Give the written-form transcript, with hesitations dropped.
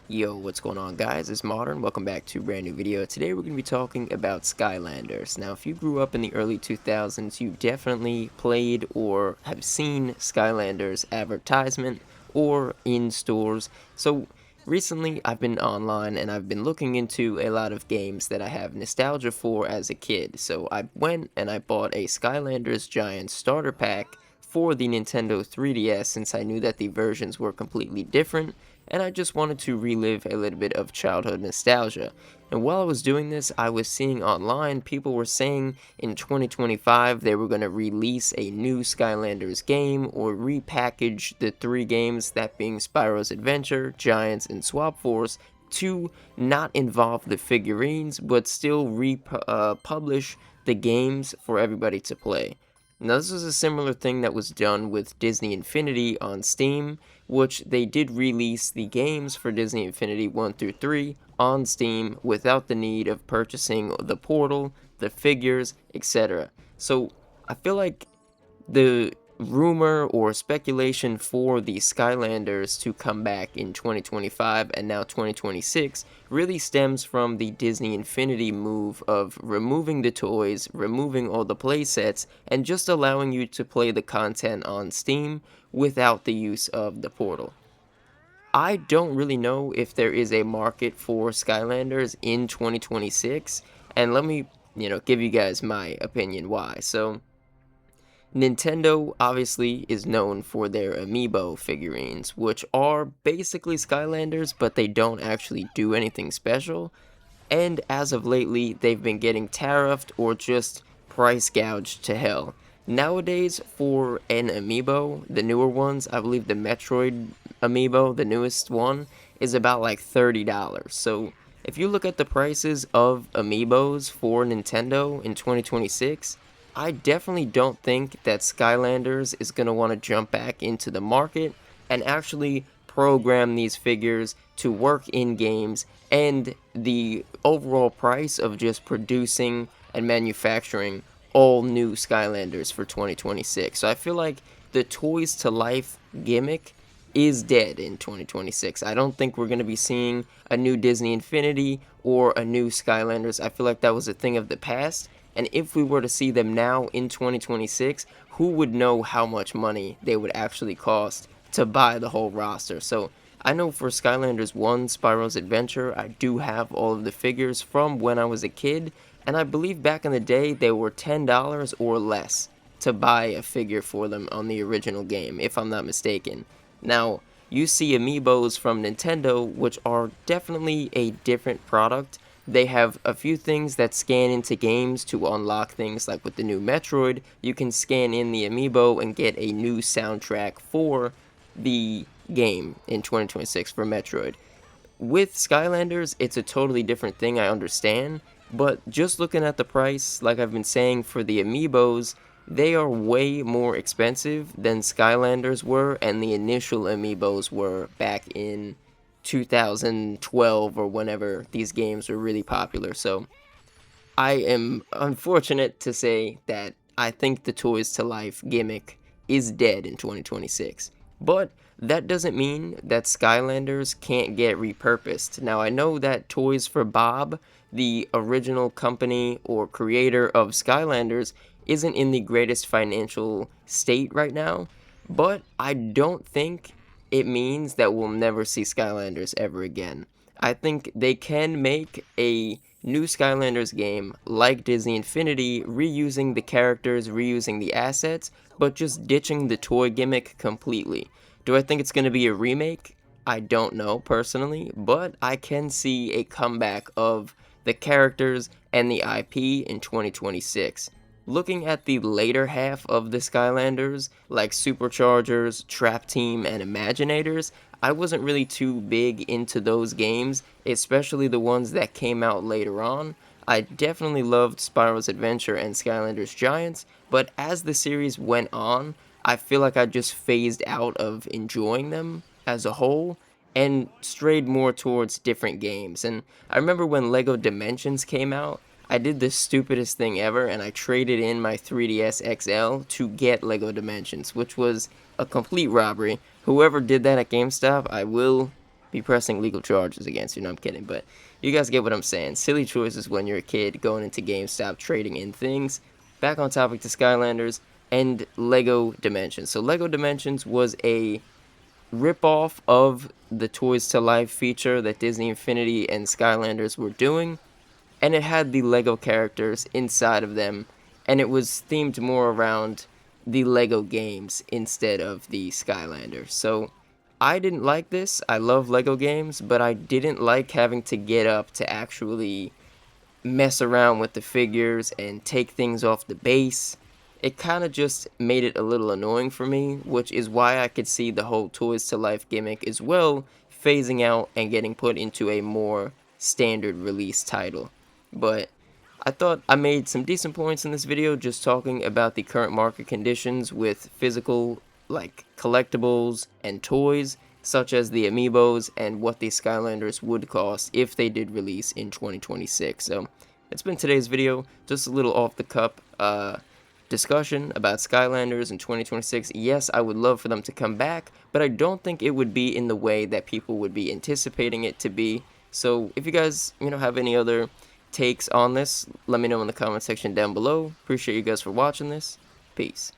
Yo, what's going on guys? It's Modern. Welcome back to a brand new video. Today we're going to be talking about Skylanders. Now, if you grew up in the early 2000s, you definitely played or have seen Skylanders advertisement or in stores. So, recently I've been online and I've been looking into a lot of games that I have nostalgia for as a kid. So, I went and I bought a Skylanders Giant starter pack for the Nintendo 3DS since I knew that the versions were completely different and I just wanted to relive a little bit of childhood nostalgia. And while I was doing this, I was seeing online people were saying in 2025 they were going to release a new Skylanders game or repackage the three games, that being Spyro's Adventure, Giants, and Swap Force, to not involve the figurines but still republish the games for everybody to play. Now, this was a similar thing that was done with Disney Infinity on Steam, which they did release the games for Disney Infinity 1 through 3 on Steam without the need of purchasing the portal, the figures, etc. So, I feel like the rumor or speculation for the Skylanders to come back in 2025 and now 2026 really stems from the Disney Infinity move of removing the toys, removing all the playsets, and just allowing you to play the content on Steam without the use of the portal. I don't really know if there is a market for Skylanders in 2026, and let me, give you guys my opinion why. So, Nintendo obviously is known for their amiibo figurines, which are basically Skylanders, but they don't actually do anything special. And as of lately, they've been getting tariffed or just price gouged to hell. Nowadays, for an amiibo, the newer ones, I believe the Metroid amiibo, the newest one, is about like $30. So if you look at the prices of amiibos for Nintendo in 2026, I definitely don't think that Skylanders is going to want to jump back into the market and actually program these figures to work in games, and the overall price of just producing and manufacturing all new Skylanders for 2026. So I feel like the Toys to Life gimmick is dead in 2026. I don't think we're going to be seeing a new Disney Infinity or a new Skylanders. I feel like that was a thing of the past. And if we were to see them now in 2026, who would know how much money they would actually cost to buy the whole roster? So I know for Skylanders 1, Spyro's Adventure, I do have all of the figures from when I was a kid, and I believe back in the day they were $10 or less to buy a figure for them on the original game, if I'm not mistaken. Now, you see amiibos from Nintendo, which are definitely a different product. They have a few things that scan into games to unlock things, like with the new Metroid, you can scan in the amiibo and get a new soundtrack for the game in 2026 for Metroid. With Skylanders, it's a totally different thing, I understand, but just looking at the price, like I've been saying, for the amiibos, they are way more expensive than Skylanders were and the initial amiibos were back in 2012 or whenever these games were really popular. So I am unfortunate to say that I think the Toys to Life gimmick is dead in 2026. But that doesn't mean that Skylanders can't get repurposed. Now, I know that Toys for Bob, the original company or creator of Skylanders, isn't in the greatest financial state right now, but I don't think it means that we'll never see Skylanders ever again. I think they can make a new Skylanders game like Disney Infinity, reusing the characters, reusing the assets, but just ditching the toy gimmick completely. Do I think it's going to be a remake? I don't know personally, but I can see a comeback of the characters and the IP in 2026. Looking at the later half of the Skylanders, like Superchargers, Trap Team, and Imaginators, I wasn't really too big into those games, especially the ones that came out later on. I definitely loved Spyro's Adventure and Skylanders Giants, but as the series went on, I feel like I just phased out of enjoying them as a whole and strayed more towards different games. And I remember when LEGO Dimensions came out, I did the stupidest thing ever and I traded in my 3DS XL to get LEGO Dimensions, which was a complete robbery. Whoever did that at GameStop, I will be pressing legal charges against you. No, I'm kidding, but you guys get what I'm saying. Silly choices when you're a kid going into GameStop trading in things. Back on topic to Skylanders and Lego Dimensions. So Lego Dimensions was a rip-off of the Toys to Life feature that Disney Infinity and Skylanders were doing, and it had the Lego characters inside of them, and it was themed more around the Lego games instead of the Skylanders. So I didn't like this. I love Lego games, but I didn't like having to get up to actually mess around with the figures and take things off the base. It kind of just made it a little annoying for me, which is why I could see the whole Toys to Life gimmick as well phasing out and getting put into a more standard release title. But I thought I made some decent points in this video just talking about the current market conditions with physical, like, collectibles and toys, such as the amiibos, and what the Skylanders would cost if they did release in 2026. So that's been today's video, just a little off the cup discussion about Skylanders in 2026. Yes, I would love for them to come back, but I don't think it would be in the way that people would be anticipating it to be. So if you guys, have any other takes on this, let me know in the comment section down below. Appreciate you guys for watching this. Peace.